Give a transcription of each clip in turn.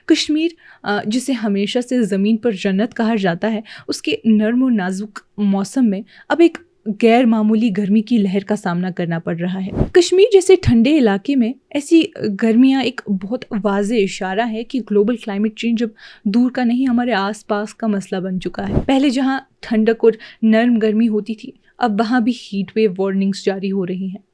कश्मीर जिसे हमेशा से ज़मीन पर जन्नत कहा जाता है, उसके नर्म और नाजुक मौसम में अब एक गैर मामूली गर्मी की लहर का सामना करना पड़ रहा है। कश्मीर जैसे ठंडे इलाके में ऐसी गर्मियाँ एक बहुत वाज़ेह इशारा है कि ग्लोबल क्लाइमेट चेंज अब दूर का नहीं, हमारे आसपास का मसला बन चुका है। पहले जहाँ ठंडक और नर्म गर्मी होती थी, अब वहाँ भी हीट वेव वार्निंग्स जारी हो रही हैं।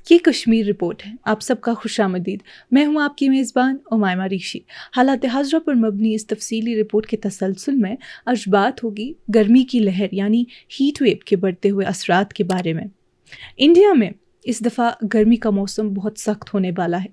ये कश्मीर रिपोर्ट है। आप सबका खुशामदीद। मैं हूँ आपकी मेज़बान उमायमा ऋषि। हालात हाज़रा पर मबनी इस तफसीली रिपोर्ट के तसलसल में आज बात होगी गर्मी की लहर यानी हीट वेव के बढ़ते हुए असरात के बारे में। इंडिया में इस दफ़ा गर्मी का मौसम बहुत सख्त होने वाला है।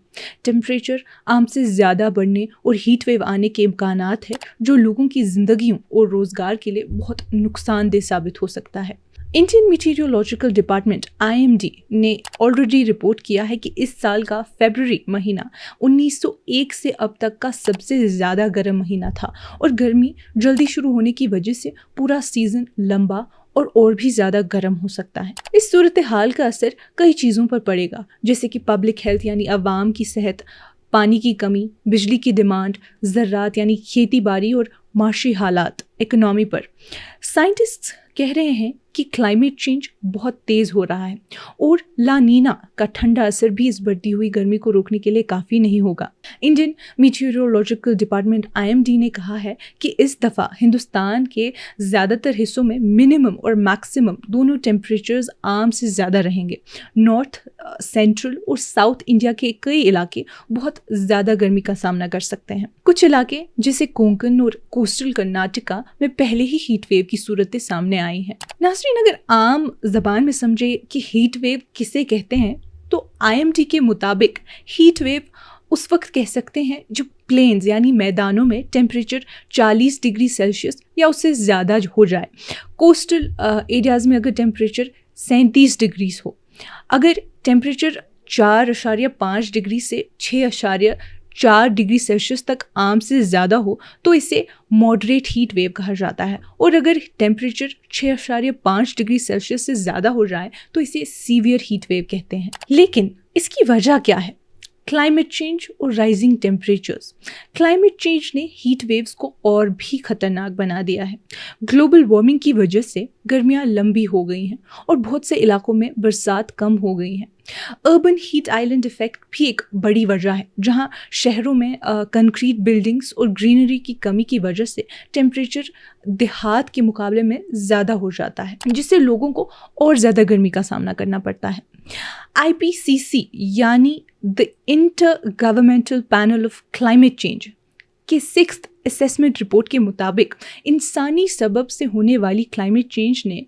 टेम्परेचर आम से ज़्यादा बढ़ने और हीट वेव आने के इम्कानात है, जो लोगों की ज़िंदगियों और रोज़गार के लिए बहुत नुकसानदेह साबित हो सकता है। इंडियन मीटीरियोलॉजिकल डिपार्टमेंट IMD ने ऑलरेडी रिपोर्ट किया है कि इस साल का फरवरी महीना 1901 से अब तक का सबसे ज़्यादा गर्म महीना था और गर्मी जल्दी शुरू होने की वजह से पूरा सीज़न लंबा और भी ज़्यादा गर्म हो सकता है। इस सूरत हाल का असर कई चीज़ों पर पड़ेगा, जैसे कि पब्लिक हेल्थ यानी अवाम की सेहत, पानी की कमी, बिजली की डिमांड, ज़राअत यानी खेती बाड़ी और माशी हालात, इकनॉमी पर। साइंटिस्ट्स कह रहे हैं कि क्लाइमेट चेंज बहुत तेज़ हो रहा है और ला नीना का ठंडा असर भी इस बढ़ती हुई गर्मी को रोकने के लिए काफ़ी नहीं होगा। इंडियन मीटीरियोलॉजिकल डिपार्टमेंट IMD ने कहा है कि इस दफ़ा हिंदुस्तान के ज़्यादातर हिस्सों में मिनिमम और मैक्सिमम दोनों टेम्परेचर्स आम से ज़्यादा रहेंगे। नॉर्थ, सेंट्रल और साउथ इंडिया के कई इलाके बहुत ज़्यादा गर्मी का सामना कर सकते हैं। कुछ इलाके जैसे कोंकण और कोस्टल कर्नाटका में पहले ही हीट वेव की सूरतें सामने आई हैं। नाज़रीन, अगर आम ज़बान में समझे कि हीट वेव किसे कहते हैं, तो IMD के मुताबिक हीट वेव उस वक्त कह सकते हैं जब प्लेन्स यानी मैदानों में टेम्परेचर 40 डिग्री सेल्सियस या उससे ज़्यादा हो जाए। कोस्टल एरियाज़ में अगर टेम्परेचर 37 डिग्रीज हो। अगर टेम्परेचर 4.5 डिग्री से 6.4 डिग्री सेल्सियस तक आम से ज़्यादा हो तो इसे मॉडरेट हीट वेव कहा जाता है, और अगर टेम्परेचर 6.5 डिग्री सेल्सियस से ज़्यादा हो जाए तो इसे सीवियर हीट वेव कहते हैं। लेकिन इसकी वजह क्या है? क्लाइमेट चेंज और राइजिंग टेम्परेचर्स। क्लाइमेट चेंज ने हीट वेव्स को और भी खतरनाक बना दिया है। ग्लोबल वार्मिंग की वजह से गर्मियाँ लंबी हो गई हैं और बहुत से इलाकों में बरसात कम हो गई हैं। अर्बन हीट आइलैंड इफेक्ट भी एक बड़ी वजह है, जहां शहरों में कंक्रीट बिल्डिंग्स और ग्रीनरी की कमी की वजह से टेम्परेचर देहात के मुकाबले में ज़्यादा हो जाता है, जिससे लोगों को और ज़्यादा गर्मी का सामना करना पड़ता है। IPCC यानी the inter governmental panel of climate change के 6th असेसमेंट रिपोर्ट के मुताबिक इंसानी सबब से होने वाली क्लाइमेट चेंज ने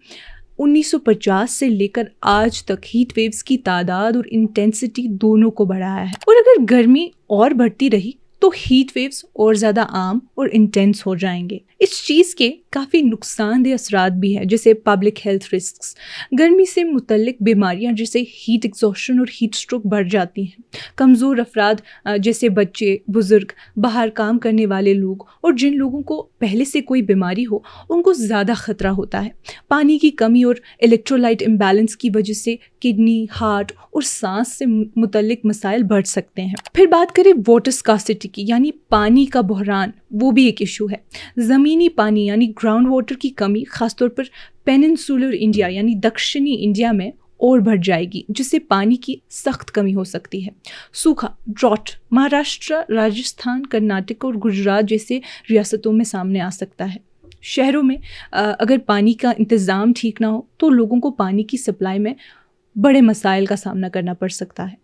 1950 से लेकर आज तक हीट वेव्स की तादाद और इंटेंसिटी दोनों को बढ़ाया है। और अगर गर्मी और बढ़ती रही तो हीट वेव्स और ज़्यादा आम और इंटेंस हो जाएंगे। इस चीज़ के काफ़ी नुकसानदेह असरात भी हैं, जैसे पब्लिक हेल्थ रिस्क्स। गर्मी से मुतल्लिक बीमारियां जैसे हीट एग्जॉस्शन और हीट स्ट्रोक बढ़ जाती हैं। कमज़ोर अफराद जैसे बच्चे, बुज़ुर्ग, बाहर काम करने वाले लोग और जिन लोगों को पहले से कोई बीमारी हो, उनको ज़्यादा ख़तरा होता है। पानी की कमी और इलेक्ट्रोलाइट इम्बैलेंस की वजह से किडनी, हार्ट और सांस से मुतल्लिक मसाइल बढ़ सकते हैं। फिर बात करें वाटर स्कार्सिटी की, यानी पानी का बहरान, वो भी एक इशू है। ज़मीनी पानी यानी ग्राउंड वाटर की कमी खासतौर पर पेनिनसुलर इंडिया यानी दक्षिणी इंडिया में और बढ़ जाएगी, जिससे पानी की सख्त कमी हो सकती है। सूखा, ड्रॉट महाराष्ट्र, राजस्थान, कर्नाटक और गुजरात जैसे रियासतों में सामने आ सकता है। शहरों में अगर पानी का इंतज़ाम ठीक ना हो तो लोगों को पानी की सप्लाई में बड़े मसाइल का सामना करना पड़ सकता है।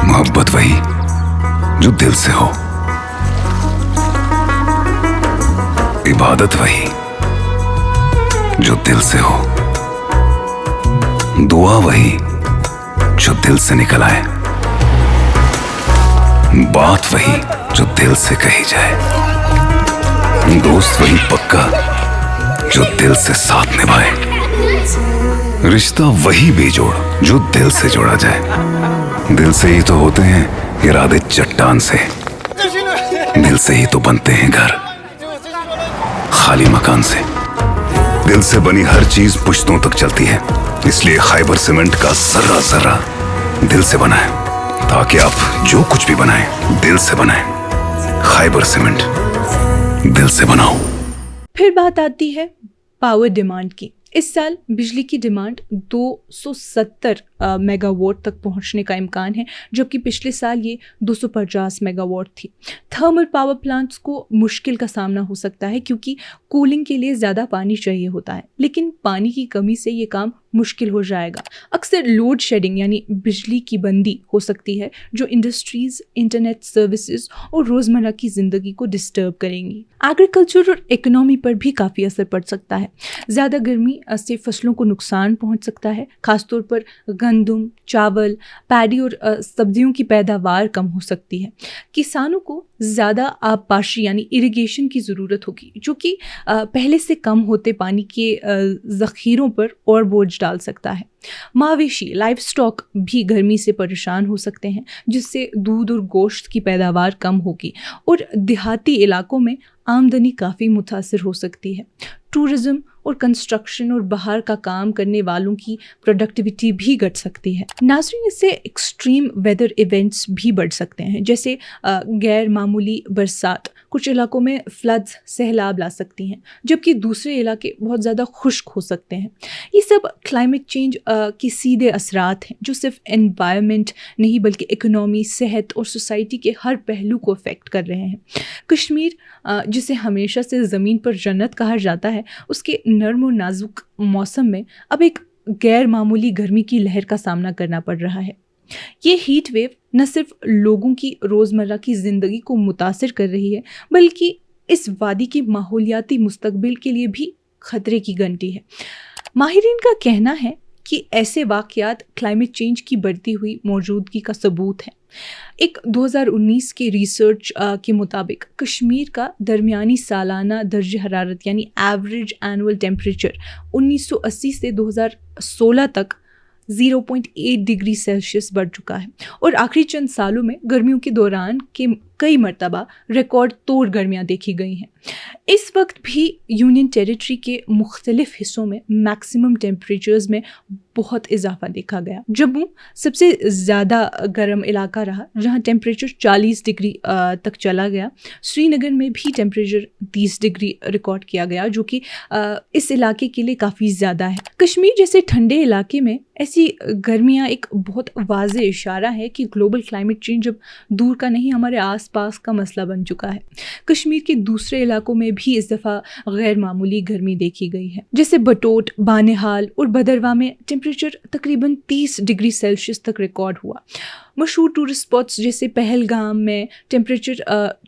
मोहब्बत वही जो दिल से हो, इबादत वही जो दिल से हो, दुआ वही जो दिल से निकल आए, बात वही जो दिल से कही जाए, दोस्त वही पक्का जो दिल से साथ निभाए, रिश्ता वही बेजोड़ जो दिल से जोड़ा जाए। दिल से ही तो होते हैं इरादे चट्टान से, दिल से ही तो बनते हैं घर, खाली मकान से। दिल से बनी हर चीज पुश्तों तक चलती है, इसलिए खैबर सीमेंट का जर्रा जर्रा दिल से बना है, ताकि आप जो कुछ भी बनाएं दिल से बनाएं। खैबर सीमेंट, दिल से बनाओ। फिर बात आती है पावर डिमांड की। इस साल बिजली की डिमांड 270 मेगावाट तक पहुंचने का इम्कान है, जबकि पिछले साल ये 250 मेगावाट थी। थर्मल पावर प्लांट्स को मुश्किल का सामना हो सकता है क्योंकि कूलिंग के लिए ज़्यादा पानी चाहिए होता है, लेकिन पानी की कमी से ये काम मुश्किल हो जाएगा। अक्सर लोड शेडिंग यानी बिजली की बंदी हो सकती है, जो इंडस्ट्रीज, इंटरनेट सर्विसेज और रोज़मर्रा की ज़िंदगी को डिस्टर्ब करेंगी। एग्रीकल्चर और इकोनॉमी पर भी काफ़ी असर पड़ सकता है। ज़्यादा गर्मी से फसलों को नुकसान पहुंच सकता है, खासतौर पर गंदम, चावल, पैडी और सब्जियों की पैदावार कम हो सकती है। किसानों को ज़्यादा आबपाशी यानी इरिगेशन की ज़रूरत होगी, जो कि पहले से कम होते पानी के ज़ख़ीरों पर और बोझ डाल सकता है। मवेशी, लाइव स्टॉक भी गर्मी से परेशान हो सकते हैं, जिससे दूध और गोश्त की पैदावार कम होगी और देहाती इलाकों में आमदनी काफ़ी मुतासिर हो सकती है। टूरिज्म और कंस्ट्रक्शन और बाहर का काम करने वालों की प्रोडक्टिविटी भी घट सकती है। नाज़रीन, इससे एक्सट्रीम वेदर इवेंट्स भी बढ़ सकते हैं, जैसे गैर मामूली बरसात कुछ इलाकों में फ्लड्स, सैलाब ला सकती हैं, जबकि दूसरे इलाके बहुत ज़्यादा खुश्क हो सकते हैं। ये सब क्लाइमेट चेंज के सीधे असरात हैं, जो सिर्फ एनवायरनमेंट नहीं बल्कि इकोनॉमी, सेहत और सोसाइटी के हर पहलू को अफेक्ट कर रहे हैं। कश्मीर, जिसे हमेशा से ज़मीन पर जन्नत कहा जाता है, उसके नर्म और नाजुक मौसम में अब एक गैर मामूली गर्मी की लहर का सामना करना पड़ रहा है। ये हीट वेव न सिर्फ लोगों की रोज़मर्रा की ज़िंदगी को मुतासिर कर रही है, बल्कि इस वादी की माहौलियाती मुस्तकबिल के लिए भी खतरे की घंटी है। माहिरीन का कहना है कि ऐसे वाक़यात क्लाइमेट चेंज की बढ़ती हुई मौजूदगी का सबूत है। एक 2019 के रिसर्च के मुताबिक कश्मीर का दरमियानी सालाना दर्ज हरारत यानी एवरेज एनुअल टेम्परेचर 1980 से 2016 तक 0.8 डिग्री सेल्सियस बढ़ चुका है और आखिरी चंद सालों में गर्मियों के दौरान के कई मरतबा रिकॉर्ड तोड़ गर्मियाँ देखी गई हैं। इस वक्त भी यूनियन टेरिटरी के मुख्तलिफ हिस्सों में मैक्सिमम टेम्परेचर्स में बहुत इजाफा देखा गया। जम्मू सबसे ज़्यादा गर्म इलाका रहा, जहाँ टेम्परेचर 40 डिग्री तक चला गया। श्रीनगर में भी टेम्परेचर 30 डिग्री रिकॉर्ड किया गया, जो कि इस इलाके के लिए काफ़ी ज़्यादा है। कश्मीर जैसे ठंडे इलाके में ऐसी गर्मियाँ एक बहुत वाज़ेह इशारा है कि ग्लोबल क्लाइमेट चेंज अब दूर का नहीं, हमारे आसपास का मसला बन चुका है। कश्मीर के दूसरे इलाकों में भी इस दफ़ा गैर मामूली गर्मी देखी गई है, जैसे बटोट, बानेहाल और भदरवा में टेम्परेचर तकरीबन 30 डिग्री सेल्सियस तक रिकॉर्ड हुआ। मशहूर टूरिस्ट स्पॉट्स जैसे पहलगाम में टेम्परेचर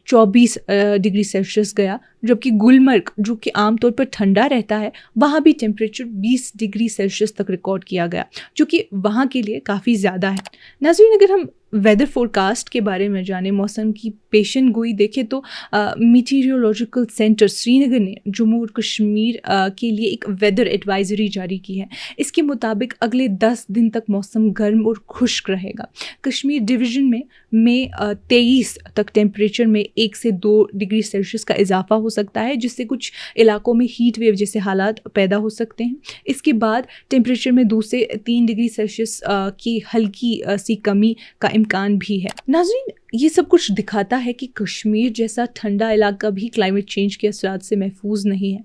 24 डिग्री सेल्सियस गया, जबकि गुलमर्ग, जो कि आमतौर पर ठंडा रहता है, वहाँ भी टेम्परेचर 20 डिग्री सेल्सियस तक रिकॉर्ड किया गया, जो कि वहाँ के लिए काफ़ी ज़्यादा है। नाज़रीन, अगर हम वेदर फोरकास्ट के बारे में जाने, मौसम की पेशन गोई देखें तो मीटीरियोलॉजिकल सेंटर श्रीनगर ने जम्मू और कश्मीर के लिए एक वेदर एडवाइजरी जारी की है। इसके मुताबिक अगले 10 दिन तक मौसम गर्म और खुश्क रहेगा। कश्मीर डिवीज़न में मई 23 तक टेम्परेचर में 1 से 2 डिग्री सेल्सियस का इजाफा हो सकता है, जिससे कुछ इलाकों में हीट वेव जैसे हालात पैदा हो सकते हैं। इसके बाद टेम्परेचर में 2 से 3 डिग्री सेल्सियस की हल्की सी कमी का इम्कान भी है। नाज़रीन, ये सब कुछ दिखाता है कि कश्मीर जैसा ठंडा इलाका भी क्लाइमेट चेंज के असरात से महफूज नहीं है।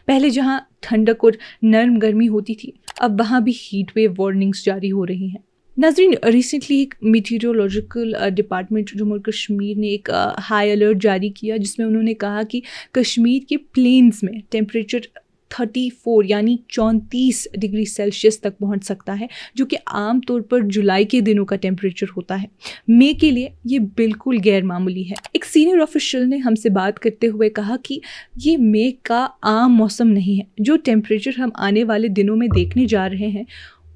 पहले जहाँ ठंडक और नर्म गर्मी होती थी, अब वहाँ भी हीट वेव वार्निंग्स जारी हो रही हैं। नाज़रीन, रिसेंटली एक मीटीरियोलॉजिकल डिपार्टमेंट जम्मू और कश्मीर ने एक हाई अलर्ट जारी किया, जिसमें उन्होंने कहा कि कश्मीर के प्लेन्स में टेम्परेचर 34 यानी 34 डिग्री सेल्सियस तक पहुंच सकता है, जो कि आम तौर पर जुलाई के दिनों का टेम्परेचर होता है। मई के लिए ये बिल्कुल गैर मामूली है। एक सीनियर ऑफिशियल ने हमसे बात करते हुए कहा कि ये मई का आम मौसम नहीं है। जो टेम्परेचर हम आने वाले दिनों में देखने जा रहे हैं,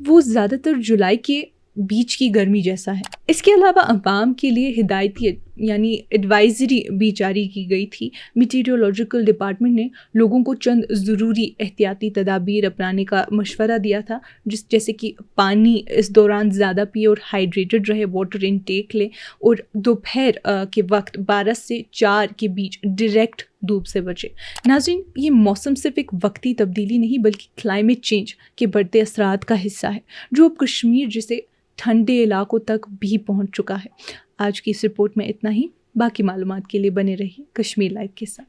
वो ज़्यादातर जुलाई के बीच की गर्मी जैसा है। इसके अलावा अवाम के लिए हिदायती यानी एडवाइजरी भी जारी की गई थी। मीटीरियोलॉजिकल डिपार्टमेंट ने लोगों को चंद ज़रूरी एहतियाती तदाबीर अपनाने का मशवरा दिया था, जैसे कि पानी इस दौरान ज़्यादा पिए और हाइड्रेटेड रहे, वाटर इनटेक लें, और दोपहर के वक्त 12 से 4 के बीच डायरेक्ट धूप से बचे। नाज़रीन, ये मौसम सिर्फ एक वक्ती तब्दीली नहीं बल्कि क्लाइमेट चेंज के बढ़ते असरात का हिस्सा है, जो अब कश्मीर जैसे ठंडे इलाकों तक भी पहुंच चुका है। आज की इस रिपोर्ट में इतना ही। बाकी मालूमात के लिए बने रहिए कश्मीर लाइव के साथ।